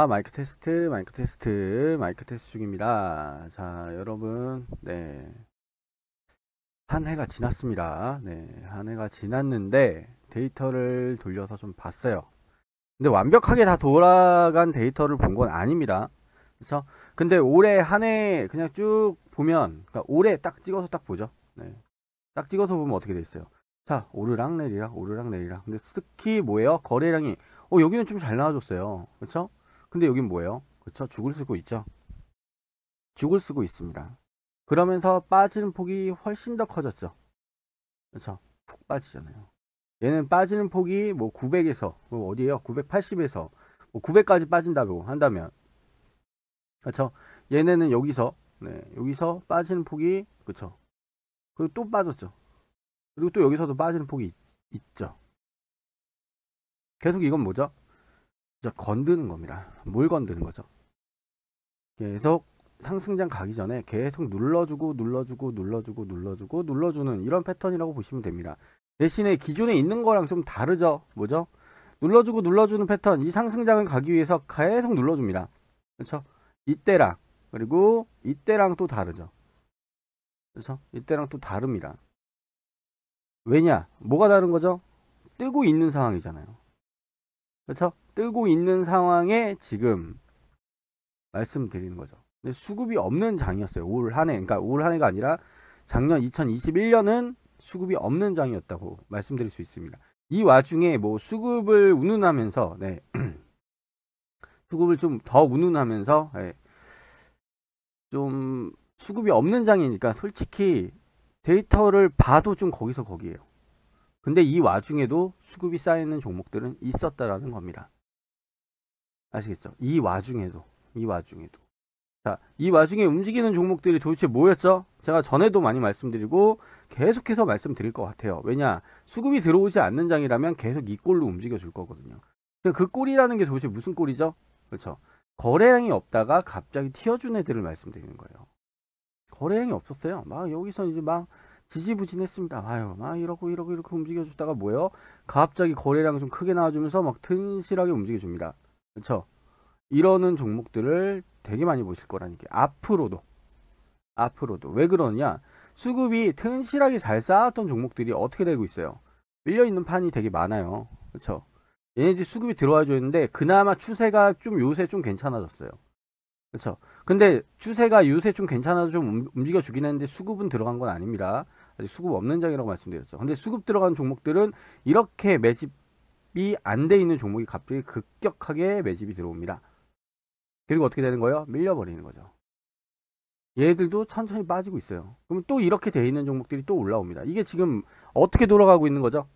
마이크 테스트, 마이크 테스트 중입니다. 자, 여러분, 네. 한 해가 지났습니다. 네, 한 해가 지났는데, 데이터를 돌려서 좀 봤어요. 근데 완벽하게 다 돌아간 데이터를 본 건 아닙니다. 그쵸? 근데 올해 한 해 그냥 쭉 보면, 그러니까 올해 딱 찍어서 딱 보죠. 네. 딱 찍어서 보면 어떻게 돼 있어요? 자, 오르락 내리락, 오르락 내리락. 근데 특히 뭐예요? 거래량이, 여기는 좀 잘 나와줬어요. 그쵸? 근데 여긴 뭐예요? 그쵸? 죽을 쓰고 있죠? 죽을 쓰고 있습니다. 그러면서 빠지는 폭이 훨씬 더 커졌죠. 그쵸? 푹 빠지잖아요. 얘는 빠지는 폭이 뭐 900에서, 뭐 어디에요? 980에서, 뭐 900까지 빠진다고 한다면, 그쵸? 얘네는 여기서, 네, 여기서 빠지는 폭이, 그쵸? 그리고 또 빠졌죠. 그리고 또 여기서도 빠지는 폭이 있죠. 계속 이건 뭐죠? 진짜 건드는 겁니다. 뭘 건드는 거죠? 계속 상승장 가기 전에 계속 눌러주고 눌러주는 이런 패턴이라고 보시면 됩니다. 대신에 기존에 있는 거랑 좀 다르죠. 뭐죠? 눌러주고 눌러주는 패턴, 이 상승장을 가기 위해서 계속 눌러줍니다. 그렇죠? 이때랑 그리고 이때랑 또 다르죠. 그렇죠? 이때랑 또 다릅니다. 왜냐? 뭐가 다른 거죠? 뜨고 있는 상황이잖아요. 그렇죠? 뜨고 있는 상황에 지금 말씀드리는 거죠. 근데 수급이 없는 장이었어요. 올 한 해. 그러니까 올 한 해가 아니라 작년 2021년은 수급이 없는 장이었다고 말씀드릴 수 있습니다. 이 와중에 뭐 수급을 운운하면서, 네. 수급을 좀 더 운운하면서, 네. 좀 수급이 없는 장이니까 솔직히 데이터를 봐도 좀 거기서 거기에요. 근데 이 와중에도 수급이 쌓이는 종목들은 있었다라는 겁니다. 아시겠죠? 이 와중에도. 자, 이 와중에 움직이는 종목들이 도대체 뭐였죠? 제가 전에도 많이 말씀드리고 계속해서 말씀드릴 것 같아요. 왜냐? 수급이 들어오지 않는 장이라면 계속 이 꼴로 움직여 줄 거거든요. 그 꼴이라는 게 도대체 무슨 꼴이죠? 그렇죠? 거래량이 없다가 갑자기 튀어준 애들을 말씀드리는 거예요. 거래량이 없었어요. 막 여기서 이제 막 지지부진했습니다. 아유, 막 이렇게 움직여주다가 뭐예요? 갑자기 거래량 좀 크게 나와주면서 막 튼실하게 움직여줍니다. 그렇죠? 이러는 종목들을 되게 많이 보실 거라니까. 앞으로도 왜 그러냐? 수급이 튼실하게 잘 쌓았던 종목들이 어떻게 되고 있어요? 밀려있는 판이 되게 많아요. 그렇죠? 얘네들이 수급이 들어와 줬는데 그나마 추세가 좀 요새 좀 괜찮아졌어요. 그렇죠? 근데 추세가 요새 좀 괜찮아서 좀 움직여 주긴 했는데 수급은 들어간 건 아닙니다. 아직 수급 없는 장이라고 말씀드렸죠. 근데 수급 들어간 종목들은 이렇게 매집이 안 돼 있는 종목이 갑자기 급격하게 매집이 들어옵니다. 그리고 어떻게 되는 거예요? 밀려버리는 거죠. 얘들도 천천히 빠지고 있어요. 그럼 또 이렇게 돼 있는 종목들이 또 올라옵니다. 이게 지금 어떻게 돌아가고 있는 거죠?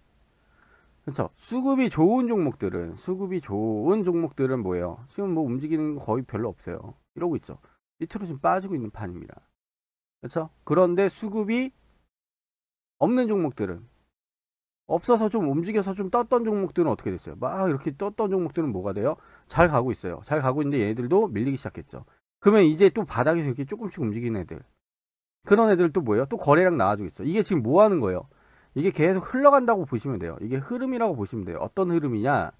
그렇죠? 수급이 좋은 종목들은 뭐예요? 지금 뭐 움직이는 거 거의 별로 없어요. 이러고 있죠. 밑으로 지금 빠지고 있는 판입니다. 그렇죠? 그런데 수급이 없는 종목들은, 없어서 좀 움직여서 좀 떴던 종목들은 어떻게 됐어요? 막 이렇게 떴던 종목들은 뭐가 돼요? 잘 가고 있어요. 잘 가고 있는데 얘네들도 밀리기 시작했죠. 그러면 이제 또 바닥에서 이렇게 조금씩 움직이는 애들, 그런 애들 또 뭐예요? 또 거래량 나와주고 있어. 이게 지금 뭐 하는 거예요? 이게 계속 흘러간다고 보시면 돼요. 이게 흐름이라고 보시면 돼요. 어떤 흐름이냐?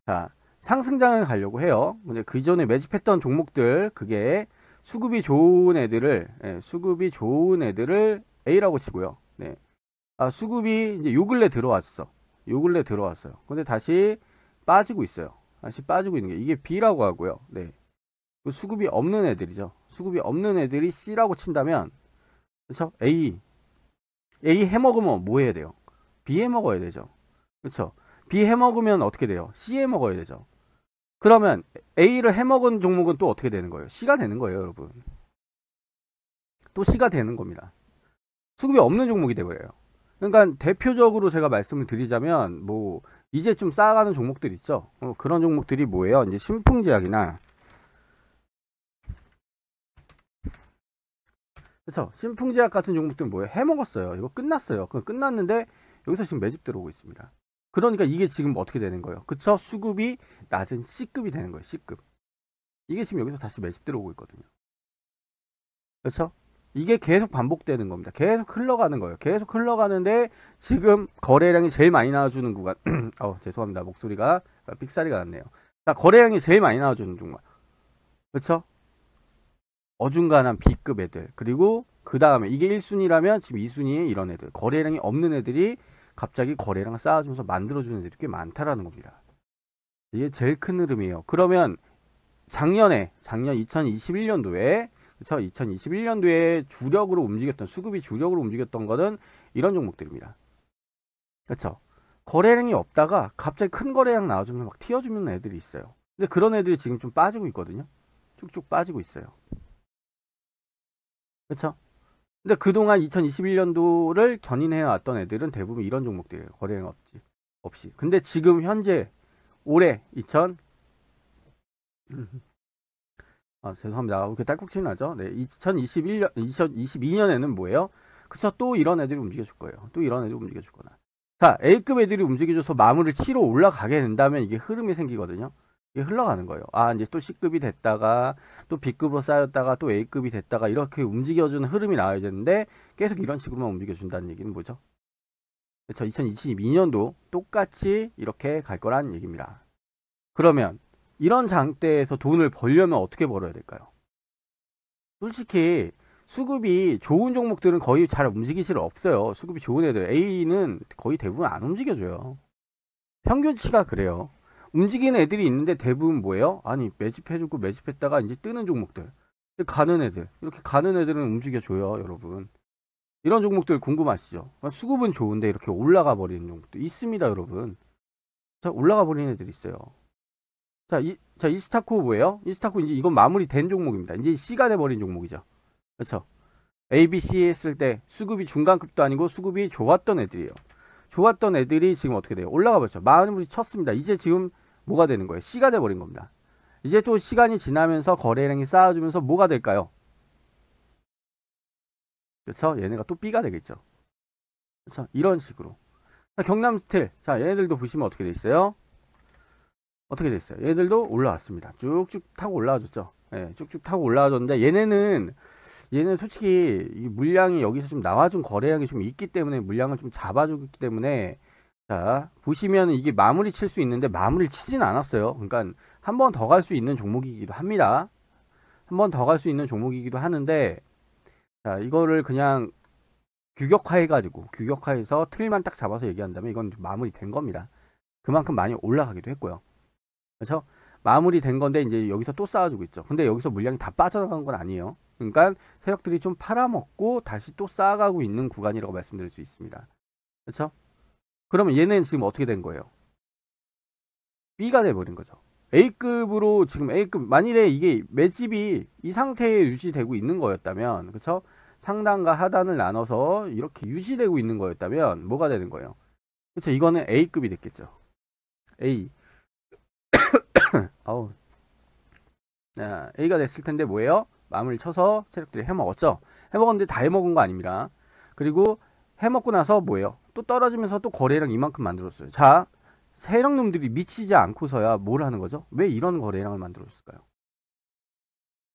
자, 상승장을 가려고 해요. 근데 그 전에 매집했던 종목들, 그게 수급이 좋은 애들을 A라고 치고요. 네. 수급이 이제 요 근래 들어왔어요. 근데 다시 빠지고 있어요. 다시 빠지고 있는 게 이게 B라고 하고요. 네. 수급이 없는 애들이죠. 수급이 없는 애들이 C라고 친다면, 그렇죠? A 해먹으면 뭐 해야 돼요? B 해먹어야 되죠. 그렇죠? B 해먹으면 어떻게 돼요? C 해먹어야 되죠. 그러면 A를 해먹은 종목은 또 어떻게 되는 거예요? C가 되는 거예요, 여러분. 또 C가 되는 겁니다. 수급이 없는 종목이 돼버려요. 그러니까 대표적으로 제가 말씀을 드리자면 뭐 이제 좀 쌓아가는 종목들 있죠. 그런 종목들이 뭐예요? 이제 신풍제약이나, 그렇죠? 신풍제약 같은 종목들은 뭐예요? 해먹었어요. 이거 끝났어요. 그거 끝났는데 여기서 지금 매집 들어오고 있습니다. 그러니까 이게 지금 어떻게 되는 거예요? 그쵸? 수급이 낮은 C급이 되는 거예요. C급. 이게 지금 여기서 다시 매집 들어오고 있거든요. 그렇죠? 이게 계속 반복되는 겁니다. 계속 흘러가는 거예요. 계속 흘러가는데 지금 거래량이 제일 많이 나와주는 구간. 죄송합니다. 목소리가 삑사리가 났네요. 자, 거래량이 제일 많이 나와주는 종목. 그렇죠? 어중간한 B급 애들. 그리고 그 다음에 이게 1순위라면 지금 2순위에 이런 애들. 거래량이 없는 애들이 갑자기 거래량을 쌓아주면서 만들어주는 애들이 꽤 많다라는 겁니다. 이게 제일 큰 흐름이에요. 그러면 작년 2021년도에 그쵸? 2021년도에 주력으로 움직였던 수급이 주력으로 움직였던 거는 이런 종목들입니다. 그렇죠? 거래량이 없다가 갑자기 큰 거래량 나와주면 막 튀어주는 애들이 있어요. 근데 그런 애들이 지금 좀 빠지고 있거든요. 쭉쭉 빠지고 있어요. 그렇죠? 근데 그동안 2021년도를 견인해 왔던 애들은 대부분 이런 종목들이에요. 거래량 없이. 근데 지금 현재 올해 죄송합니다. 이렇게 딸꾹질 나죠? 네, 2022년에는 뭐예요? 그쵸? 또 이런 애들이 움직여줄 거예요. 또 이런 애들이 움직여줄 거나. 자, A급 애들이 움직여줘서 마무리를 치러 올라가게 된다면 이게 흐름이 생기거든요. 이게 흘러가는 거예요. 아, 이제 또 C급이 됐다가 또 B급으로 쌓였다가 또 A급이 됐다가 이렇게 움직여주는 흐름이 나와야 되는데 계속 이런 식으로만 움직여준다는 얘기는 뭐죠? 그쵸? 2022년도 똑같이 이렇게 갈 거란 얘기입니다. 그러면 이런 장대에서 돈을 벌려면 어떻게 벌어야 될까요? 솔직히 수급이 좋은 종목들은 거의 잘 움직이질 없어요. 수급이 좋은 애들 A는 거의 대부분 안 움직여줘요. 평균치가 그래요. 움직이는 애들이 있는데 대부분 뭐예요? 아니, 매집해주고 매집했다가 이제 뜨는 종목들, 가는 애들, 이렇게 가는 애들은 움직여줘요. 여러분, 이런 종목들 궁금하시죠? 수급은 좋은데 이렇게 올라가 버리는 종목도 있습니다. 여러분, 자, 올라가 버리는 애들이 있어요. 자, 이스타코 뭐예요? 이스타코 이제 이건 마무리된 종목입니다. 이제 C가 돼버린 종목이죠. 그렇죠? A, B, C 했을 때 수급이 중간급도 아니고 수급이 좋았던 애들이에요. 좋았던 애들이 지금 어떻게 돼요? 올라가 버렸죠. 마무리 쳤습니다. 이제 지금 뭐가 되는 거예요? C가 돼버린 겁니다. 이제 또 시간이 지나면서 거래량이 쌓아주면서 뭐가 될까요? 그렇죠? 얘네가 또 B가 되겠죠. 그렇죠? 이런 식으로. 자, 경남스틸. 자, 얘네들도 보시면 어떻게 돼 있어요? 어떻게 됐어요? 얘들도 올라왔습니다. 쭉쭉 타고 올라와줬죠. 예, 쭉쭉 타고 올라와줬는데 얘는 솔직히 이 물량이 여기서 좀 나와준 거래량이 좀 있기 때문에 물량을 좀 잡아주기 때문에, 자, 보시면 이게 마무리 칠 수 있는데 마무리를 치진 않았어요. 그러니까 한 번 더 갈 수 있는 종목이기도 합니다. 한 번 더 갈 수 있는 종목이기도 하는데, 자, 이거를 그냥 규격화해서 틀만 딱 잡아서 얘기한다면 이건 마무리 된 겁니다. 그만큼 많이 올라가기도 했고요. 그렇죠? 마무리된 건데 이제 여기서 또 쌓아주고 있죠. 근데 여기서 물량이 다 빠져나간 건 아니에요. 그러니까 세력들이 좀 팔아먹고 다시 또 쌓아가고 있는 구간이라고 말씀드릴 수 있습니다. 그렇죠? 그러면 얘는 지금 어떻게 된 거예요? B가 돼버린 거죠. A급으로 지금 A급, 만일에 이게 매집이 이 상태에 유지되고 있는 거였다면, 그렇죠? 상단과 하단을 나눠서 이렇게 유지되고 있는 거였다면 뭐가 되는 거예요? 그렇죠? 이거는 A급이 됐겠죠. A. A가 됐을 텐데 뭐예요? 마무리 쳐서 세력들이 해먹었죠. 해먹었는데 다 해먹은 거 아닙니다. 그리고 해먹고 나서 뭐예요? 또 떨어지면서 또 거래량 이만큼 만들었어요. 자, 세력놈들이 미치지 않고서야 뭘 하는 거죠? 왜 이런 거래량을 만들었을까요?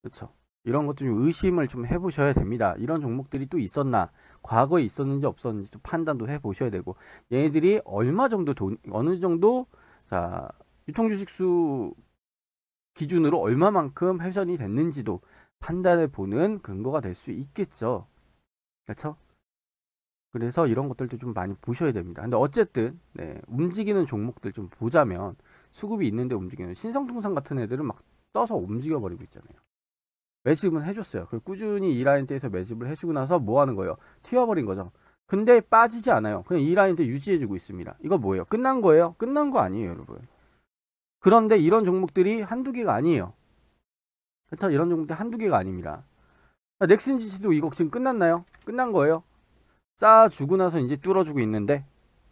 그렇죠. 이런 것도 좀 의심을 좀 해보셔야 됩니다. 이런 종목들이 또 있었나, 과거에 있었는지 없었는지 또 판단도 해보셔야 되고, 얘네들이 얼마 정도 어느 정도, 자, 유통주식수 기준으로 얼마만큼 훼손이 됐는지도 판단해 보는 근거가 될 수 있겠죠. 그렇죠? 그래서 이런 것들도 좀 많이 보셔야 됩니다. 근데 어쨌든 네, 움직이는 종목들 좀 보자면, 수급이 있는데 움직이는 신성통상 같은 애들은 막 떠서 움직여 버리고 있잖아요. 매집은 해줬어요. 꾸준히 이 라인대에서 매집을 해주고 나서 뭐 하는 거예요? 튀어버린 거죠. 근데 빠지지 않아요. 그냥 이 라인대 유지해주고 있습니다. 이거 뭐예요? 끝난 거예요? 끝난 거 아니에요, 여러분. 그런데 이런 종목들이 한두 개가 아니에요. 그렇죠? 이런 종목들이 한두 개가 아닙니다. 넥슨지수도 이거 지금 끝났나요? 끝난 거예요? 쌓아주고 나서 이제 뚫어주고 있는데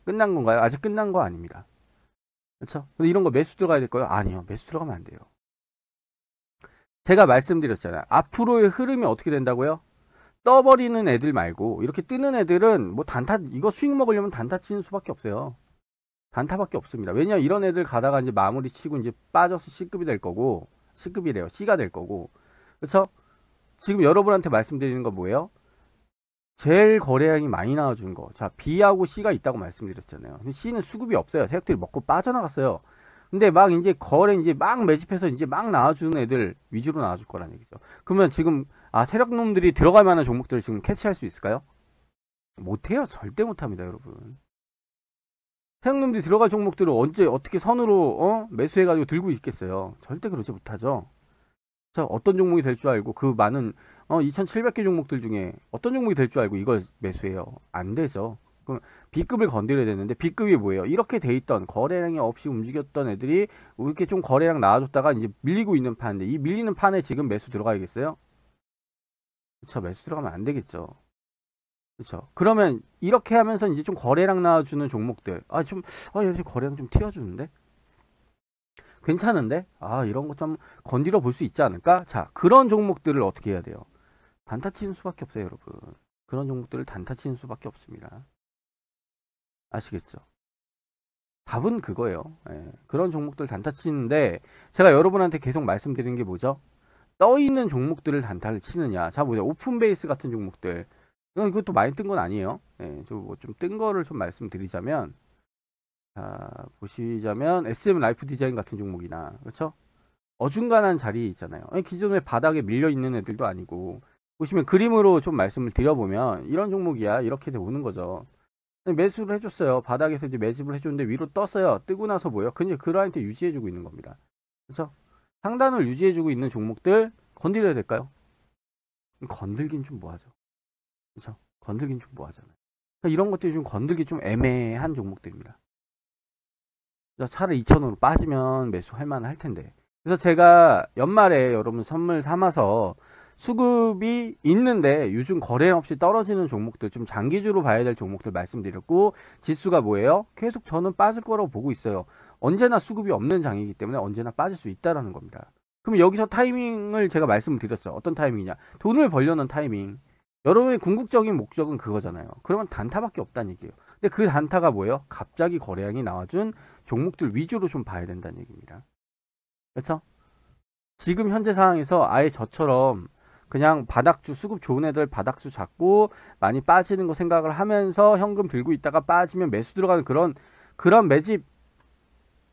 끝난 건가요? 아직 끝난 거 아닙니다. 그렇죠? 근데 이런 거 매수 들어가야 될 거예요? 아니요. 매수 들어가면 안 돼요. 제가 말씀드렸잖아요. 앞으로의 흐름이 어떻게 된다고요? 떠버리는 애들 말고 이렇게 뜨는 애들은 뭐 단타, 이거 수익 먹으려면 단타 치는 수밖에 없어요. 단타밖에 없습니다. 왜냐, 이런 애들 가다가 이제 마무리 치고 이제 빠져서 C급이 될 거고, C급이래요. C가 될 거고. 그렇죠? 지금 여러분한테 말씀드리는 건 뭐예요? 제일 거래량이 많이 나와준 거. 자, B하고 C가 있다고 말씀드렸잖아요. 근데 C는 수급이 없어요. 세력들이 먹고 빠져나갔어요. 근데 막 이제 거래 이제 막 매집해서 이제 막 나와주는 애들 위주로 나와줄 거라는 얘기죠. 그러면 지금 세력놈들이 들어갈 만한 종목들을 지금 캐치할 수 있을까요? 못해요. 절대 못합니다, 여러분. 세력놈들이 들어갈 종목들을 언제 어떻게 선으로 매수해가지고 들고 있겠어요. 절대 그러지 못하죠. 자, 어떤 종목이 될 줄 알고 그 많은 2700개 종목들 중에 어떤 종목이 될 줄 알고 이걸 매수해요. 안 되죠. 그럼 B급을 건드려야 되는데 B급이 뭐예요? 이렇게 돼 있던 거래량이 없이 움직였던 애들이 이렇게 좀 거래량 나와줬다가 이제 밀리고 있는 판인데 이 밀리는 판에 지금 매수 들어가야겠어요? 그쵸, 매수 들어가면 안 되겠죠. 그쵸. 그러면 이렇게 하면서 이제 좀 거래량 나와주는 종목들 요새 거래량 좀 튀어주는데 괜찮은데 이런 거 좀 건드려 볼 수 있지 않을까? 자, 그런 종목들을 어떻게 해야 돼요? 단타 치는 수밖에 없어요, 여러분. 그런 종목들을 단타 치는 수밖에 없습니다. 아시겠죠? 답은 그거예요. 그런 종목들 단타 치는데 제가 여러분한테 계속 말씀드리는 게 뭐죠? 떠 있는 종목들을 단타를 치느냐. 자, 보자. 오픈 베이스 같은 종목들. 이것도 많이 뜬 건 아니에요. 좀 뜬 거를 좀 말씀드리자면, 자, 보시자면 SM 라이프 디자인 같은 종목이나, 그렇죠? 어중간한 자리 있잖아요. 기존에 바닥에 밀려 있는 애들도 아니고, 보시면 그림으로 좀 말씀을 드려보면 이런 종목이야. 이렇게 돼 오는 거죠. 매수를 해줬어요. 바닥에서 이제 매집을 해줬는데 위로 떴어요. 뜨고 나서 뭐예요? 그냥 그 라인트 유지해주고 있는 겁니다. 그렇죠? 상단을 유지해주고 있는 종목들 건드려야 될까요? 건들긴 좀 뭐하죠. 그렇죠? 건들긴 좀 뭐하잖아요. 그러니까 이런 것들이 좀 건들기 좀 애매한 종목들입니다. 차를 2,000원으로 빠지면 매수할 만할 텐데. 그래서 제가 연말에 여러분 선물 삼아서 수급이 있는데 요즘 거래 없이 떨어지는 종목들, 좀 장기주로 봐야 될 종목들 말씀드렸고, 지수가 뭐예요? 계속 저는 빠질 거라고 보고 있어요. 언제나 수급이 없는 장이기 때문에 언제나 빠질 수 있다는 겁니다. 그럼 여기서 타이밍을 제가 말씀을 드렸어요. 어떤 타이밍이냐? 돈을 벌려는 타이밍. 여러분의 궁극적인 목적은 그거잖아요. 그러면 단타밖에 없다는 얘기예요. 근데 그 단타가 뭐예요? 갑자기 거래량이 나와준 종목들 위주로 좀 봐야 된다는 얘기입니다. 그렇죠? 지금 현재 상황에서 아예 저처럼 그냥 바닥주, 수급 좋은 애들 바닥주 잡고 많이 빠지는 거 생각을 하면서 현금 들고 있다가 빠지면 매수 들어가는 그런 매집을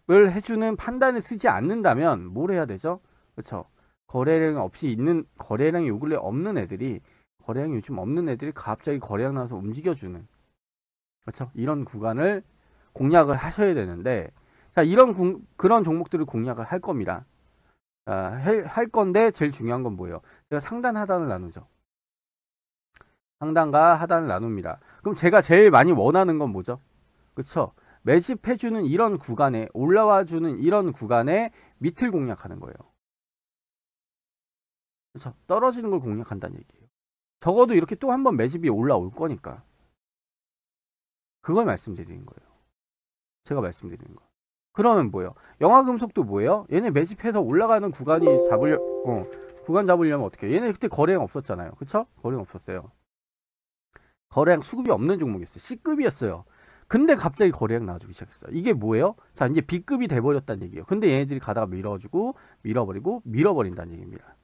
해주는 판단을 쓰지 않는다면 뭘 해야 되죠? 그렇죠? 거래량이 없이 있는, 거래량이 요 근래 없는 애들이, 거래량이 요즘 없는 애들이 갑자기 거래량 나와서 움직여주는, 그렇죠? 이런 구간을 공략을 하셔야 되는데, 자, 그런 종목들을 공략을 할 겁니다. 할 건데 제일 중요한 건 뭐예요? 제가 상단 하단을 나누죠. 상단과 하단을 나눕니다. 그럼 제가 제일 많이 원하는 건 뭐죠? 그쵸? 매집해주는 이런 구간에, 올라와주는 이런 구간에 밑을 공략하는 거예요. 그쵸? 떨어지는 걸 공략한다는 얘기예요. 적어도 이렇게 또 한 번 매집이 올라올 거니까. 그걸 말씀드리는 거예요. 제가 말씀드리는 거. 그러면 뭐예요? 영화금속도 뭐예요? 얘네 매집해서 올라가는 구간이 구간 잡으려면 어떻게 해요? 얘네 그때 거래량 없었잖아요. 그쵸? 거래량 없었어요. 거래량 수급이 없는 종목이었어요. C급이었어요. 근데 갑자기 거래량 나와주기 시작했어요. 이게 뭐예요? 자, 이제 B급이 돼버렸다는 얘기예요. 근데 얘네들이 가다가 밀어버리고 밀어버린다는 얘기입니다.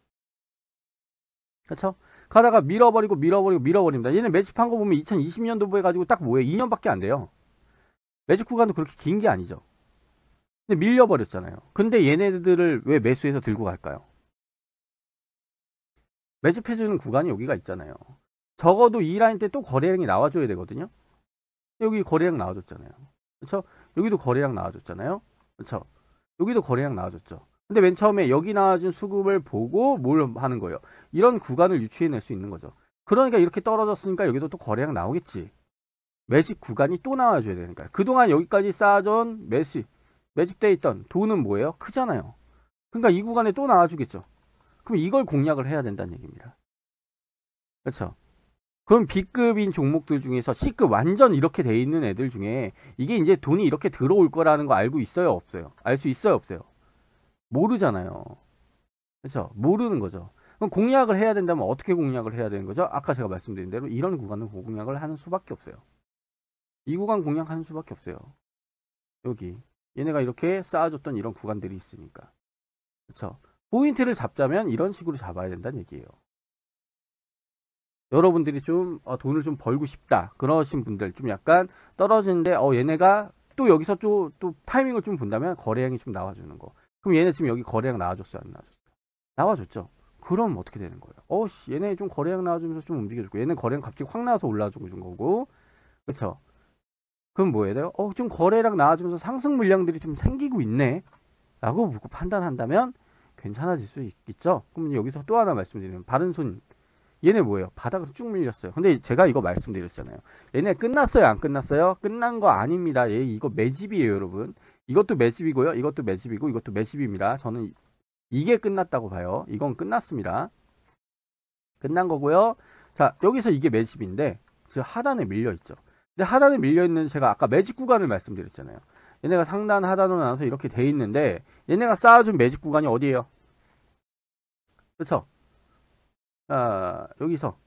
그쵸? 가다가 밀어버립니다. 얘네 매집한 거 보면 2020년도부에 가지고 딱 뭐예요? 2년밖에 안 돼요. 매집 구간도 그렇게 긴 게 아니죠. 근데 밀려버렸잖아요. 근데 얘네들을 왜 매수해서 들고 갈까요? 매집해주는 구간이 여기가 있잖아요. 적어도 이 라인 때 또 거래량이 나와줘야 되거든요. 여기 거래량 나와줬잖아요. 그렇죠? 여기도 거래량 나와줬잖아요. 그렇죠? 여기도 거래량 나와줬죠. 근데 맨 처음에 여기 나와준 수급을 보고 뭘 하는 거예요? 이런 구간을 유추해낼 수 있는 거죠. 그러니까 이렇게 떨어졌으니까 여기도 또 거래량 나오겠지. 매집 구간이 또 나와줘야 되니까. 그동안 여기까지 쌓아준 매집돼 있던 돈은 뭐예요? 크잖아요. 그러니까 이 구간에 또 나와주겠죠. 그럼 이걸 공략을 해야 된다는 얘기입니다. 그렇죠? 그럼 B급인 종목들 중에서 C급 완전 이렇게 돼 있는 애들 중에 이게 이제 돈이 이렇게 들어올 거라는 거 알고 있어요? 없어요? 알 수 있어요? 없어요? 모르잖아요. 그렇죠? 모르는 거죠. 그럼 공략을 해야 된다면 어떻게 공략을 해야 되는 거죠? 아까 제가 말씀드린 대로 이런 구간을 공략을 하는 수밖에 없어요. 이 구간 공략하는 수밖에 없어요. 여기 얘네가 이렇게 쌓아줬던 이런 구간들이 있으니까. 그렇죠? 포인트를 잡자면 이런 식으로 잡아야 된다는 얘기예요. 여러분들이 좀 돈을 좀 벌고 싶다 그러신 분들, 좀 약간 떨어지는데 얘네가 또 여기서 또 타이밍을 좀 본다면 거래량이 좀 나와주는 거. 그럼 얘네 지금 여기 거래량 나와줬어요? 안 나와줬어요? 나와줬죠. 그럼 어떻게 되는 거예요? 얘네 좀 거래량 나와주면서 좀 움직여주고, 얘는 거래량 갑자기 확 나와서 올라주고 준 거고, 그쵸? 그럼 뭐 해야 돼요? 좀 거래량 나와주면서 상승 물량들이 좀 생기고 있네 라고 보고 판단한다면 괜찮아질 수 있겠죠. 그럼 여기서 또 하나 말씀드리면, 바른손 얘네 뭐예요? 바닥으로 쭉 밀렸어요. 근데 제가 이거 말씀드렸잖아요. 얘네 끝났어요? 안 끝났어요? 끝난 거 아닙니다. 얘 이거 매집이에요, 여러분. 이것도 매집이고요. 이것도 매집이고 이것도 매집입니다. 저는 이게 끝났다고 봐요. 이건 끝났습니다. 끝난 거고요. 자, 여기서 이게 매집인데 지금 하단에 밀려있죠. 근데 하단에 밀려있는, 제가 아까 매집 구간을 말씀드렸잖아요. 얘네가 상단 하단으로 나눠서 이렇게 돼 있는데, 얘네가 쌓아준 매집 구간이 어디예요? 그쵸? 여기서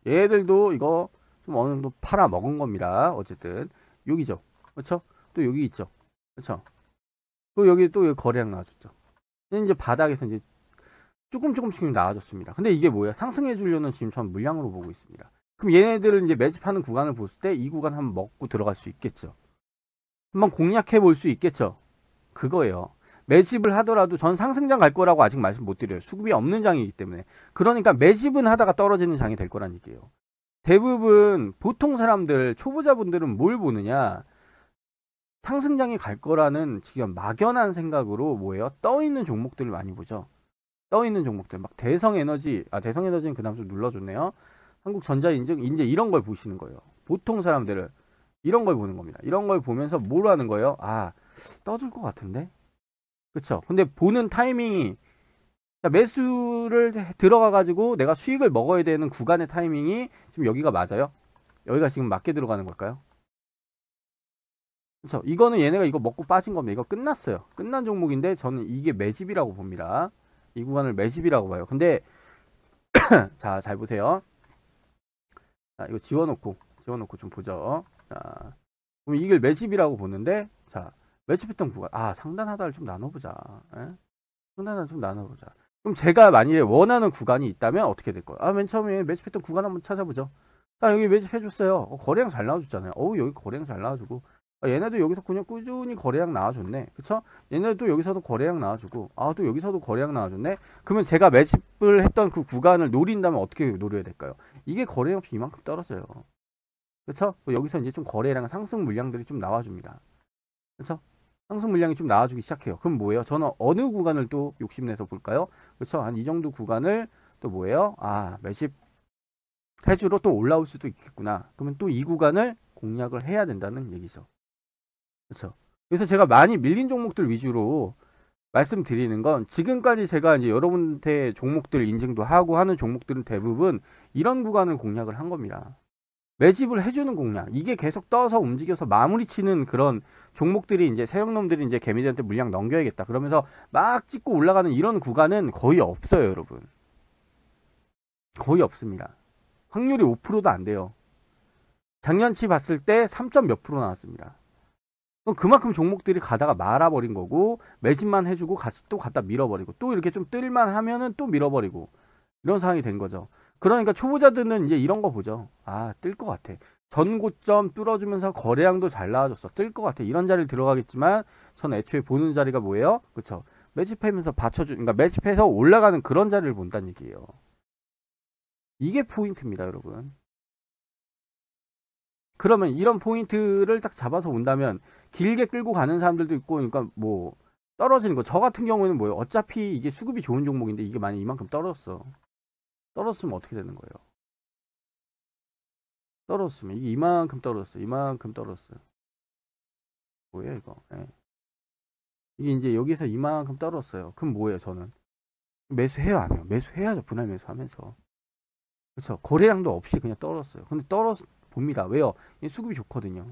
얘들도 이거 좀 어느 정도 팔아 먹은 겁니다. 어쨌든 여기죠. 그쵸? 또 여기 있죠. 그쵸? 또 여기 또 거래량 나와줬죠. 이제 바닥에서 이제 조금씩 나와줬습니다. 근데 이게 뭐야? 상승해 주려는 지금 전 물량으로 보고 있습니다. 그럼 얘네들은 이제 매집하는 구간을 볼 때 이 구간 한번 먹고 들어갈 수 있겠죠. 한번 공략해 볼 수 있겠죠. 그거예요. 매집을 하더라도 전 상승장 갈 거라고 아직 말씀 못 드려요. 수급이 없는 장이기 때문에. 그러니까 매집은 하다가 떨어지는 장이 될 거란 얘기예요. 대부분 보통 사람들, 초보자분들은 뭘 보느냐, 상승장이 갈 거라는 지금 막연한 생각으로 뭐예요? 떠 있는 종목들을 많이 보죠. 떠 있는 종목들, 막 대성에너지, 대성에너지는 그 다음 좀 눌러줬네요. 한국전자인증, 이제 이런 걸 보시는 거예요. 보통 사람들은 이런 걸 보는 겁니다. 이런 걸 보면서 뭘 하는 거예요? 떠줄 것 같은데? 그쵸? 근데 보는 타이밍이, 매수를 들어가가지고 내가 수익을 먹어야 되는 구간의 타이밍이 지금 여기가 맞아요? 여기가 지금 맞게 들어가는 걸까요? 그쵸? 이거는 얘네가 이거 먹고 빠진 겁니다. 이거 끝났어요. 끝난 종목인데 저는 이게 매집이라고 봅니다. 이 구간을 매집이라고 봐요. 근데 자, 잘 보세요. 자, 이거 지워놓고 좀 보죠. 자, 그럼 이걸 매집이라고 보는데, 자, 매집했던 구간, 상단 하단을 좀 나눠보자. 상단 하단 좀 나눠보자. 그럼 제가 만약에 원하는 구간이 있다면 어떻게 될 거예요? 맨 처음에 매집했던 구간 한번 찾아보죠. 여기 매집해줬어요. 거래량 잘 나와줬잖아요. 여기 거래량 잘 나와주고, 얘네도 여기서 그냥 꾸준히 거래량 나와줬네. 그쵸? 얘네도 여기서도 거래량 나와주고, 또 여기서도 거래량 나와줬네. 그러면 제가 매집을 했던 그 구간을 노린다면 어떻게 노려야 될까요? 이게 거래량 없이 이만큼 떨어져요. 그쵸? 여기서 이제 좀 거래량, 상승 물량들이 좀 나와줍니다. 그쵸? 상승 물량이 좀 나와주기 시작해요. 그럼 뭐예요? 저는 어느 구간을 또 욕심내서 볼까요? 그쵸? 한 이 정도 구간을 또 뭐예요? 매집 해주로 또 올라올 수도 있겠구나. 그러면 또 이 구간을 공략을 해야 된다는 얘기죠. 그쵸? 그래서 제가 많이 밀린 종목들 위주로 말씀드리는 건, 지금까지 제가 이제 여러분한테 종목들 인증도 하고 하는 종목들은 대부분 이런 구간을 공략을 한 겁니다. 매집을 해주는 공략, 이게 계속 떠서 움직여서 마무리 치는 그런 종목들이, 이제 세력놈들이 이제 개미들한테 물량 넘겨야겠다 그러면서 막 찍고 올라가는 이런 구간은 거의 없어요, 여러분. 거의 없습니다. 확률이 5%도 안 돼요. 작년치 봤을 때 3점 몇 프로 나왔습니다. 그만큼 종목들이 가다가 말아버린 거고, 매집만 해주고 같이 또 갖다 밀어버리고, 또 이렇게 좀 뜰만 하면은 또 밀어버리고, 이런 상황이 된 거죠. 그러니까 초보자들은 이제 이런 거 보죠. 뜰 것 같아. 전고점 뚫어주면서 거래량도 잘 나와줬어. 뜰 것 같아. 이런 자리를 들어가겠지만, 전 애초에 보는 자리가 뭐예요? 그쵸? 매집하면서 그러니까 매집해서 올라가는 그런 자리를 본다는 얘기예요. 이게 포인트입니다, 여러분. 그러면 이런 포인트를 딱 잡아서 온다면 길게 끌고 가는 사람들도 있고, 그러니까 뭐 떨어지는 거, 저 같은 경우에는 뭐예요? 어차피 이게 수급이 좋은 종목인데 이게 만약 이만큼 떨어졌으면 어떻게 되는 거예요? 떨어졌으면 이게 이만큼 떨어졌어요. 뭐예요 이거? 이게 이제 여기서 이만큼 떨어졌어요. 그럼 뭐예요? 저는 매수해요, 안 해요? 매수해야죠. 분할 매수하면서. 그렇죠? 거래량도 없이 그냥 떨어졌어요. 근데 봅니다. 왜요? 수급이 좋거든요.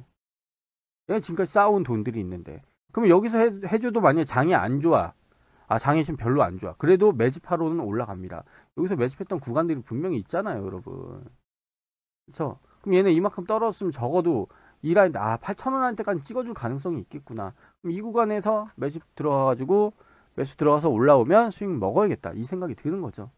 내가 지금까지 쌓아온 돈들이 있는데, 그러면 여기서 해줘도 만약에 장이 안 좋아, 장이 지금 별로 안 좋아, 그래도 매집하로는 올라갑니다. 여기서 매집했던 구간들이 분명히 있잖아요, 여러분. 그쵸? 그럼 얘네 이만큼 떨어졌으면 적어도 이 라인, 8,000원 할 때까지 찍어줄 가능성이 있겠구나. 그럼 이 구간에서 매집 들어가가지고 매수 들어가서 올라오면 수익 먹어야겠다, 이 생각이 드는 거죠.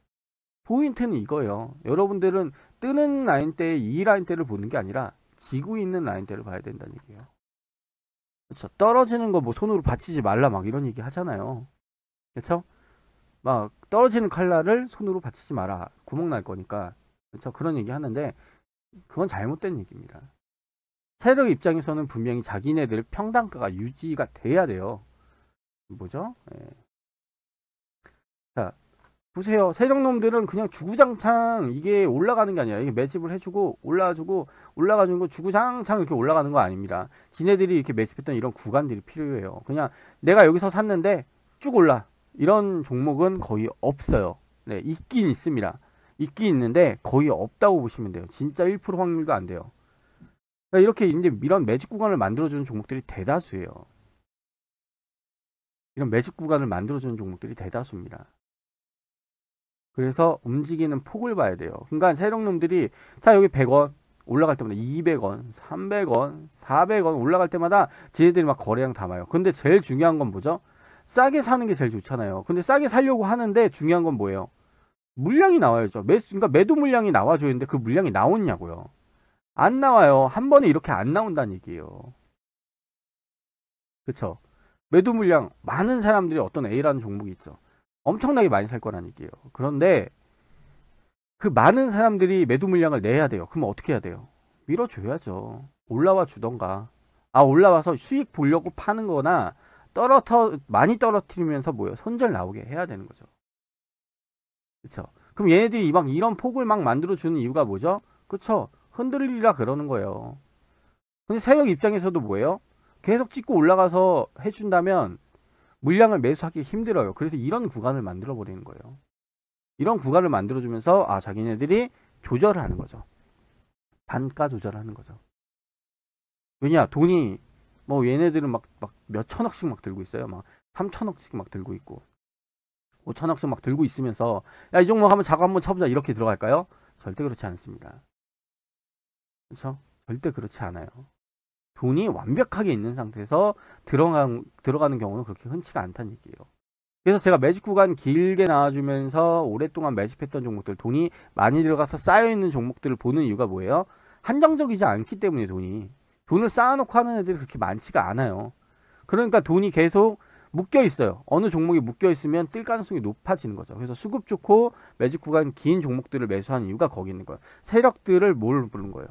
포인트는 이거예요. 여러분들은 뜨는 라인대, 이 라인대를 보는 게 아니라 지고 있는 라인대를 봐야 된다는 얘기예요. 그렇죠. 떨어지는 거 뭐 손으로 받치지 말라 막 이런 얘기 하잖아요. 그렇죠? 막 떨어지는 칼날을 손으로 받치지 마라. 구멍 날 거니까. 그렇죠? 그런 얘기 하는데 그건 잘못된 얘기입니다. 세력 입장에서는 분명히 자기네들 평단가가 유지가 돼야 돼요. 뭐죠? 예. 자, 보세요. 세력놈들은 그냥 주구장창 이게 올라가는 게 아니라 이게 매집을 해주고 올라가주는 거 주구장창 이렇게 올라가는 거 아닙니다. 지네들이 이렇게 매집했던 이런 구간들이 필요해요. 그냥 내가 여기서 샀는데 쭉 올라 이런 종목은 거의 없어요. 네, 있긴 있습니다. 있긴 있는데 거의 없다고 보시면 돼요. 진짜 1% 확률도 안 돼요. 그러니까 이렇게 이제 이런 매집 구간을 만들어주는 종목들이 대다수예요. 이런 매집 구간을 만들어주는 종목들이 대다수입니다. 그래서 움직이는 폭을 봐야 돼요. 그러니까 세력놈들이 자 여기 100원 올라갈 때마다 200원, 300원, 400원 올라갈 때마다 지네들이 막 거래량 담아요. 근데 제일 중요한 건 뭐죠? 싸게 사는 게 제일 좋잖아요. 근데 싸게 사려고 하는데 중요한 건 뭐예요? 물량이 나와야죠. 그러니까 매도 물량이 나와줘야 되는데 그 물량이 나오냐고요. 안 나와요. 한 번에 이렇게 안 나온다는 얘기예요. 그쵸? 매도 물량 많은 사람들이 어떤 A라는 종목이 있죠. 엄청나게 많이 살 거란 얘기예요. 그런데 그 많은 사람들이 매도 물량을 내야 돼요. 그럼 어떻게 해야 돼요? 밀어줘야죠. 올라와 주던가. 올라와서 수익 보려고 파는 거나 많이 떨어뜨리면서 뭐예요? 손절 나오게 해야 되는 거죠. 그쵸? 그럼 얘네들이 막 이런 폭을 막 만들어주는 이유가 뭐죠? 그쵸? 흔들리라 그러는 거예요. 근데 세력 입장에서도 뭐예요? 계속 찍고 올라가서 해준다면 물량을 매수하기 힘들어요. 그래서 이런 구간을 만들어 버리는 거예요. 이런 구간을 만들어 주면서 자기네들이 조절을 하는 거죠. 단가 조절하는 거죠. 왜냐 돈이 뭐 얘네들은 막 몇 천억씩 막 들고 있어요. 막 3천억씩 막 들고 있고 5천억씩 막 들고 있으면서 야 이 종목 한번 자고 한번 쳐보자 이렇게 들어갈까요? 절대 그렇지 않습니다. 그렇죠? 절대 그렇지 않아요. 돈이 완벽하게 있는 상태에서 들어가는 경우는 그렇게 흔치가 않다는 얘기예요. 그래서 제가 매집 구간 길게 나와주면서 오랫동안 매집했던 종목들, 돈이 많이 들어가서 쌓여있는 종목들을 보는 이유가 뭐예요? 한정적이지 않기 때문에 돈을 쌓아놓고 하는 애들이 그렇게 많지가 않아요. 그러니까 돈이 계속 묶여 있어요. 어느 종목이 묶여 있으면 뜰 가능성이 높아지는 거죠. 그래서 수급 좋고 매집 구간 긴 종목들을 매수하는 이유가 거기 있는 거예요. 세력들을 뭘 보는 거예요?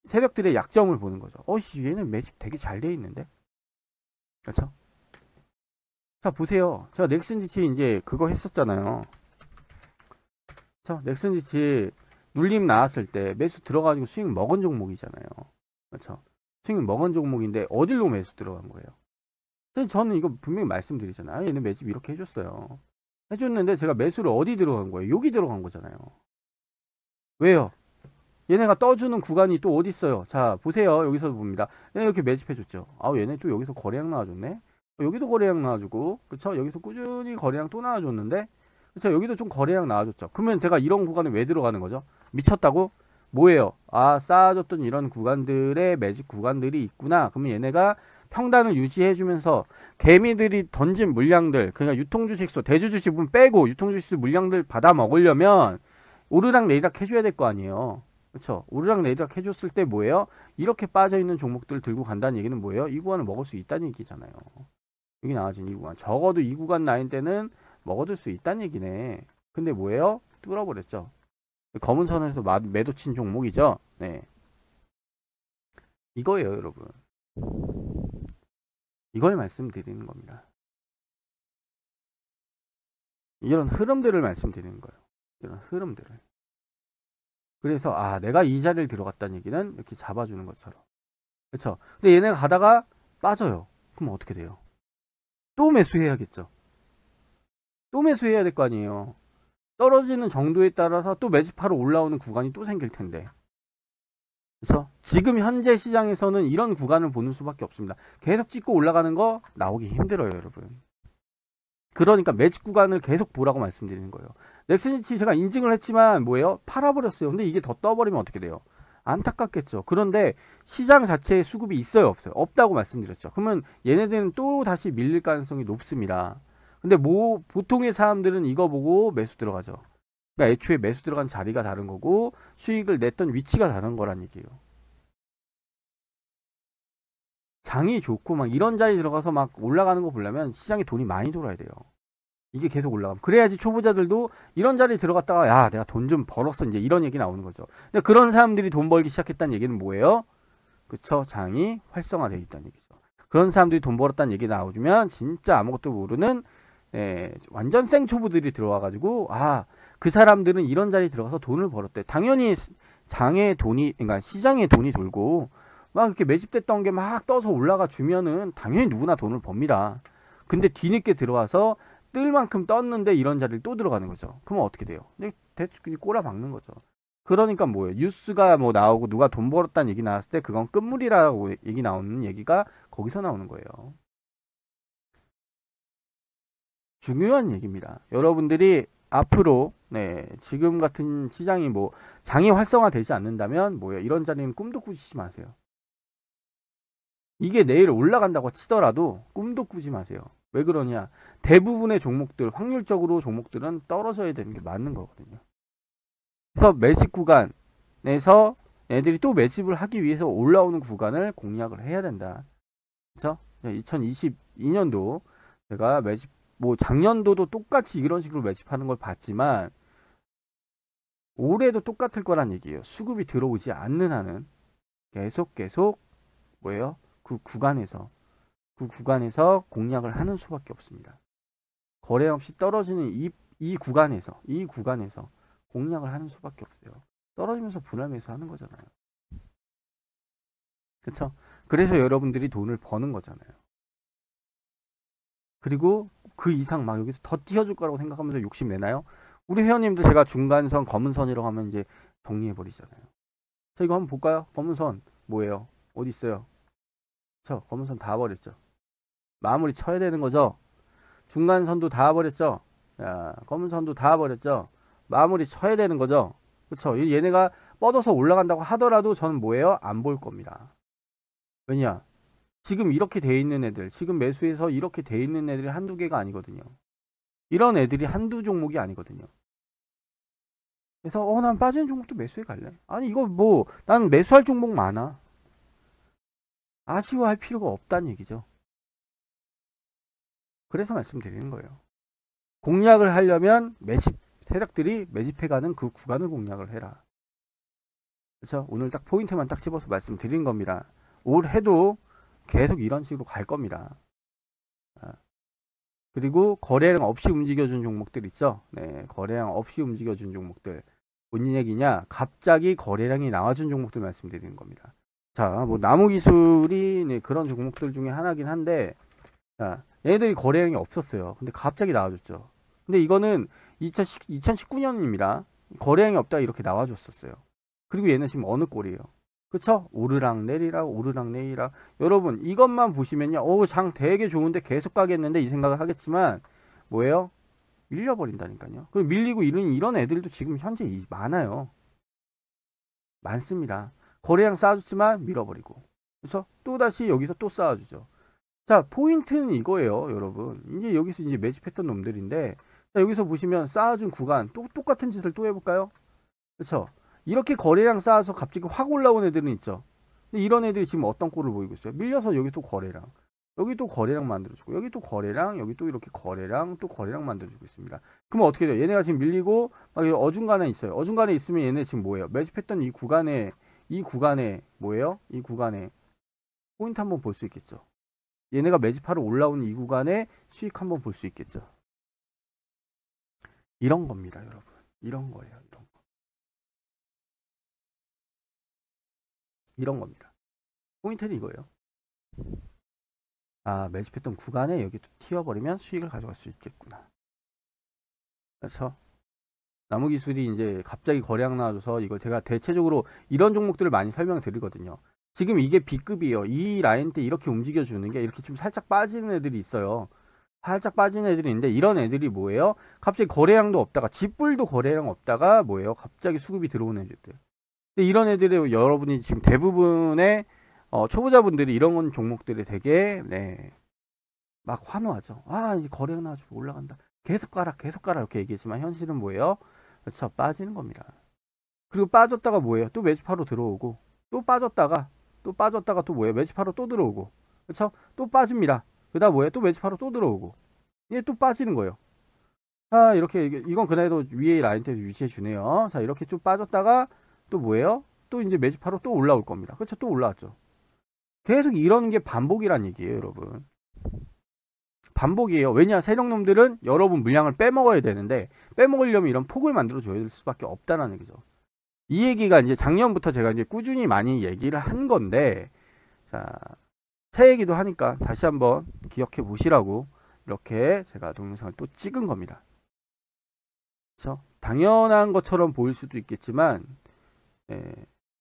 세력들의 약점을 보는 거죠. 얘는 매집 되게 잘 돼 있는데? 그렇죠? 자, 보세요. 제가 넥슨지치 이제 그거 했었잖아요. 자, 넥슨지치 눌림 나왔을 때 매수 들어가지고 수익 먹은 종목이잖아요. 그렇죠? 수익 먹은 종목인데 어디로 매수 들어간 거예요? 저는 이거 분명히 말씀드리잖아요. 얘는 매집 이렇게 해줬어요. 해줬는데 제가 매수를 어디 들어간 거예요? 여기 들어간 거잖아요. 왜요? 얘네가 떠주는 구간이 또 어디 있어요? 자, 보세요. 여기서 봅니다. 얘네 이렇게 매집해줬죠. 얘네 또 여기서 거래량 나와줬네. 여기도 거래량 나와주고, 그쵸? 여기서 꾸준히 거래량 또 나와줬는데, 그쵸? 여기도 좀 거래량 나와줬죠. 그러면 제가 이런 구간에 왜 들어가는 거죠? 미쳤다고? 뭐예요? 쌓아줬던 이런 구간들의 매집 구간들이 있구나. 그러면 얘네가 평단을 유지해주면서 개미들이 던진 물량들, 그러니까 유통주식수, 대주주식분 빼고 유통주식수 물량들 받아 먹으려면 오르락 내리락 해줘야 될 거 아니에요. 그쵸? 오르락 내리락 해줬을 때 뭐예요? 이렇게 빠져있는 종목들을 들고 간다는 얘기는 뭐예요? 이 구간을 먹을 수 있다는 얘기잖아요. 여기 나와진 이 구간. 적어도 이 구간 라인 때는 먹어둘 수 있다는 얘기네. 근데 뭐예요? 뚫어버렸죠. 검은 선에서 매도 친 종목이죠. 네. 이거예요, 여러분. 이걸 말씀드리는 겁니다. 이런 흐름들을 말씀드리는 거예요. 이런 흐름들을. 그래서 내가 이 자리를 들어갔다는 얘기는 이렇게 잡아주는 것처럼. 그렇죠? 근데 얘네가 가다가 빠져요. 그럼 어떻게 돼요? 또 매수해야겠죠. 또 매수해야 될 거 아니에요. 떨어지는 정도에 따라서 또 매집하러 올라오는 구간이 또 생길 텐데. 그렇죠? 지금 현재 시장에서는 이런 구간을 보는 수밖에 없습니다. 계속 찍고 올라가는 거 나오기 힘들어요, 여러분. 그러니까 매집 구간을 계속 보라고 말씀드리는 거예요. 넥슨지치 제가 인증을 했지만 뭐예요? 팔아버렸어요. 근데 이게 더 떠버리면 어떻게 돼요? 안타깝겠죠. 그런데 시장 자체에 수급이 있어요, 없어요? 없다고 말씀드렸죠. 그러면 얘네들은 또 다시 밀릴 가능성이 높습니다. 근데 보통의 사람들은 이거 보고 매수 들어가죠. 그러니까 애초에 매수 들어간 자리가 다른 거고 수익을 냈던 위치가 다른 거란 얘기예요. 장이 좋고 막 이런 자리 들어가서 막 올라가는 거 보려면 시장에 돈이 많이 돌아야 돼요. 이게 계속 올라가면 그래야지 초보자들도 이런 자리에 들어갔다가 야 내가 돈 좀 벌었어 이제 이런 얘기 나오는 거죠. 근데 그런 사람들이 돈 벌기 시작했다는 얘기는 뭐예요? 그쵸? 장이 활성화되어 있다는 얘기죠. 그런 사람들이 돈 벌었다는 얘기 나오면 진짜 아무것도 모르는 완전 생초보들이 들어와가지고 그 사람들은 이런 자리에 들어가서 돈을 벌었대. 당연히 장에 돈이 그러니까 시장에 돈이 돌고 막 이렇게 매집됐던 게 막 떠서 올라가 주면은 당연히 누구나 돈을 법니다. 근데 뒤늦게 들어와서 뜰 만큼 떴는데 이런 자리를 또 들어가는 거죠. 그러면 어떻게 돼요? 대충 꼬라박는 거죠. 그러니까 뭐예요? 뉴스가 뭐 나오고 누가 돈 벌었다는 얘기 나왔을 때 그건 끝물이라고 얘기 나오는 얘기가 거기서 나오는 거예요. 중요한 얘기입니다. 여러분들이 앞으로 지금 같은 시장이 뭐 장이 활성화되지 않는다면 뭐예요? 이런 자리는 꿈도 꾸시지 마세요. 이게 내일 올라간다고 치더라도 꿈도 꾸지 마세요. 왜 그러냐? 대부분의 종목들, 확률적으로 종목들은 떨어져야 되는 게 맞는 거거든요. 그래서 매집 구간에서 애들이 또 매집을 하기 위해서 올라오는 구간을 공략을 해야 된다. 그렇죠? 2022년도 제가 매집 뭐 작년도도 똑같이 이런 식으로 매집하는 걸 봤지만 올해도 똑같을 거란 얘기예요. 수급이 들어오지 않는 한은 계속 뭐예요? 그 구간에서 공략을 하는 수밖에 없습니다. 거래 없이 떨어지는 이 구간에서 공략을 하는 수밖에 없어요. 떨어지면서 분할 매수하는 거잖아요. 그렇죠? 그래서 여러분들이 돈을 버는 거잖아요. 그리고 그 이상 막 여기서 더 띄워줄 거라고 생각하면서 욕심내나요? 우리 회원님들 제가 중간선 검은선이라고 하면 이제 정리해버리잖아요. 자, 이거 한번 볼까요? 검은선 뭐예요? 어디 있어요? 검은선 다 버렸죠. 마무리 쳐야 되는 거죠. 중간선도 다 버렸죠. 검은선도 다 버렸죠. 마무리 쳐야 되는 거죠. 그쵸? 얘네가 뻗어서 올라간다고 하더라도 저는 뭐예요? 안 볼 겁니다. 왜냐? 지금 이렇게 돼 있는 애들, 지금 매수해서 이렇게 돼 있는 애들이 한두 개가 아니거든요. 이런 애들이 한두 종목이 아니거든요. 그래서 난 빠지는 종목도 매수해 갈래. 아니 이거 뭐 난 매수할 종목 많아. 아쉬워할 필요가 없다는 얘기죠. 그래서 말씀드리는 거예요. 공략을 하려면 세력들이 매집해가는 그 구간을 공략을 해라. 그래서 오늘 딱 포인트만 딱 집어서 말씀드린 겁니다. 올해도 계속 이런 식으로 갈 겁니다. 그리고 거래량 없이 움직여준 종목들 있죠. 거래량 없이 움직여준 종목들. 뭔 얘기냐? 갑자기 거래량이 나와준 종목들 말씀드리는 겁니다. 자, 뭐 나무기술이 그런 종목들 중에 하나긴 한데, 얘네들이 거래량이 없었어요. 근데 갑자기 나와줬죠. 근데 이거는 2019년입니다. 거래량이 없다가 이렇게 나와줬었어요. 그리고 얘는 지금 어느 꼴이에요? 그쵸? 오르락 내리락 여러분 이것만 보시면요 장 되게 좋은데 계속 가겠는데 이 생각을 하겠지만 뭐예요? 밀려버린다니까요. 그리고 밀리고 이런 애들도 지금 현재 많아요. 많습니다. 거래량 쌓아줬지만 밀어버리고 그쵸? 또다시 여기서 또 쌓아주죠. 자, 포인트는 이거예요 여러분. 이제 여기서 이제 매집했던 놈들인데, 자, 여기서 보시면 쌓아준 구간 똑같은 짓을 또 해볼까요? 그쵸? 이렇게 거래량 쌓아서 갑자기 확 올라온 애들은 있죠. 근데 이런 애들이 지금 어떤 꼴을 보이고 있어요? 밀려서 여기 또 거래량, 여기 또 거래량 만들어주고, 여기 또 거래량, 여기 또 이렇게 거래량, 또 거래량 만들어주고 있습니다. 그러면 어떻게 돼요? 얘네가 지금 밀리고 막 어중간에 있어요. 어중간에 있으면 얘네 지금 뭐예요? 매집했던 이 구간에 뭐예요? 이 구간에 포인트 한번 볼 수 있겠죠. 얘네가 매집하러 올라오는 이 구간에 수익 한번 볼 수 있겠죠. 이런 겁니다, 여러분. 이런 거예요. 이런 겁니다. 포인트는 이거예요. 매집했던 구간에 여기 또 튀어버리면 수익을 가져갈 수 있겠구나. 그렇죠? 나무기술이 이제 갑자기 거래량 나와줘서 이걸 제가 대체적으로 이런 종목들을 많이 설명드리거든요. 지금 이게 B급이에요. 이 라인 때 이렇게 움직여주는 게 이렇게 좀 살짝 빠지는 애들이 있어요. 살짝 빠지는 애들이 있는데 이런 애들이 뭐예요? 갑자기 거래량도 없다가 집불도 거래량 없다가 뭐예요? 갑자기 수급이 들어오는 애들들. 근데 이런 애들이 여러분이 지금 대부분의 초보자분들이 이런 종목들이 되게 막 환호하죠. 이제 거래량 나와주고 올라간다. 계속 가라 이렇게 얘기했지만 현실은 뭐예요? 그렇죠. 빠지는 겁니다. 그리고 빠졌다가 뭐예요? 또 매집하러 들어오고 또 빠졌다가 또 뭐예요? 매집하러 또 들어오고 그렇죠? 또 빠집니다. 그다음 뭐예요? 또 매집하러 또 들어오고 이게 또 빠지는 거예요. 자, 이렇게 이건 그날도 위에 라인대에서 유지해 주네요. 자, 이렇게 좀 빠졌다가 또 뭐예요? 또 이제 매집하러 또 올라올 겁니다. 그렇죠? 또 올라왔죠. 계속 이러는 게 반복이란 얘기예요, 여러분. 반복이에요. 왜냐? 세력놈들은 여러분 물량을 빼먹어야 되는데 빼먹으려면 이런 폭을 만들어 줘야 될 수밖에 없다는 얘기죠. 이 얘기가 이제 작년부터 제가 이제 꾸준히 많이 얘기를 한 건데, 자, 새 얘기도 하니까 다시 한번 기억해 보시라고 이렇게 제가 동영상을 또 찍은 겁니다. 그렇죠? 당연한 것처럼 보일 수도 있겠지만,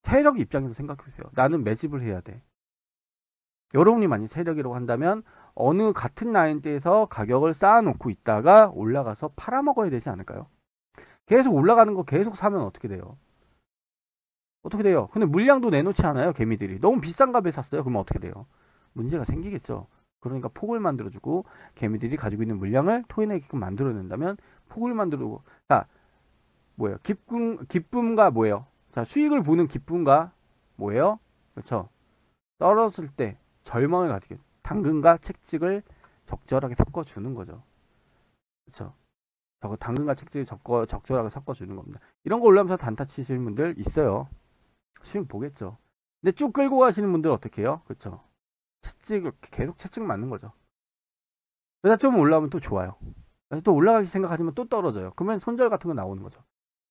세력 입장에서 생각해 보세요. 나는 매집을 해야 돼. 여러분이 만약 세력이라고 한다면 어느 같은 라인대에서 가격을 쌓아놓고 있다가 올라가서 팔아먹어야 되지 않을까요? 계속 올라가는 거 계속 사면 어떻게 돼요? 어떻게 돼요? 근데 물량도 내놓지 않아요, 개미들이. 너무 비싼 값에 샀어요. 그러면 어떻게 돼요? 문제가 생기겠죠. 그러니까 폭을 만들어주고 개미들이 가지고 있는 물량을 토해내게끔 만들어낸다면 폭을 만들고, 자, 뭐예요? 기쁨과 뭐예요? 자, 수익을 보는 기쁨과 뭐예요? 그렇죠? 떨어졌을 때 절망을 가지게 당근과 채찍을 적절하게 섞어주는 거죠. 그렇죠? 저거 당근과 채찍을 적절하게 섞어주는 겁니다. 이런 거 올라오면서 단타 치시는 분들 있어요. 수익 보겠죠. 근데 쭉 끌고 가시는 분들 어떻게 해요? 그렇죠? 채찍을 계속 채찍 맞는 거죠. 그래서 좀 올라오면 또 좋아요. 그래서 또 올라가기 생각하지만 또 떨어져요. 그러면 손절 같은 거 나오는 거죠.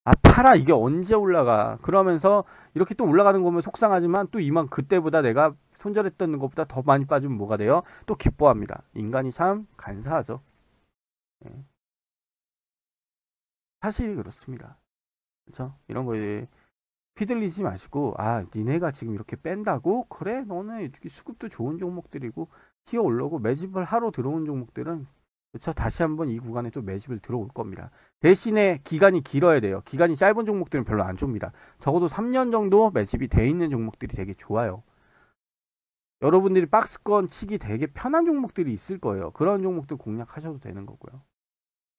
아, 팔아, 이게 언제 올라가? 그러면서 이렇게 또 올라가는 거면 속상하지만 또 이만 그때보다 내가 손절했던 것보다 더 많이 빠지면 뭐가 돼요? 또 기뻐합니다. 인간이 참 간사하죠. 네. 사실이 그렇습니다. 그렇죠? 이런 거에 휘둘리지 마시고, 아, 니네가 지금 이렇게 뺀다고? 그래, 너는 수급도 좋은 종목들이고 튀어 올라오고 매집을 하러 들어온 종목들은, 그렇죠? 다시 한번 이 구간에 또 매집을 들어올 겁니다. 대신에 기간이 길어야 돼요. 기간이 짧은 종목들은 별로 안 좋습니다. 적어도 3년 정도 매집이 돼 있는 종목들이 되게 좋아요. 여러분들이 박스권 치기 되게 편한 종목들이 있을 거예요. 그런 종목들 공략하셔도 되는 거고요.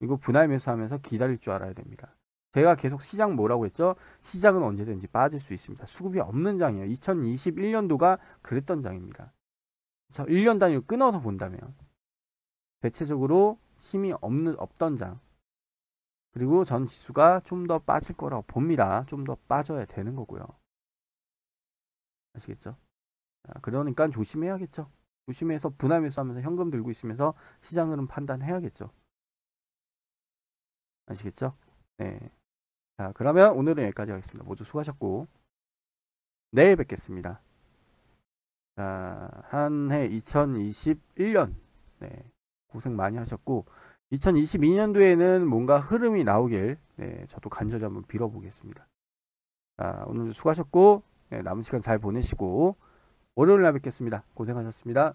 이거 분할 매수하면서 기다릴 줄 알아야 됩니다. 제가 계속 시장 뭐라고 했죠? 시장은 언제든지 빠질 수 있습니다. 수급이 없는 장이에요. 2021년도가 그랬던 장입니다. 1년 단위로 끊어서 본다면 대체적으로 힘이 없던 장, 그리고 전 지수가 좀 더 빠질 거라고 봅니다. 좀 더 빠져야 되는 거고요. 아시겠죠? 그러니까 조심해야겠죠. 조심해서 분할 매수하면서 현금 들고 있으면서 시장 흐름 판단해야겠죠. 아시겠죠? 네. 자, 그러면 오늘은 여기까지 하겠습니다. 모두 수고하셨고 내일 뵙겠습니다. 자, 한 해 2021년 네, 고생 많이 하셨고 2022년도에는 뭔가 흐름이 나오길 네, 저도 간절히 한번 빌어보겠습니다. 자, 오늘 수고하셨고 네, 남은 시간 잘 보내시고 월요일 날 뵙겠습니다. 고생하셨습니다.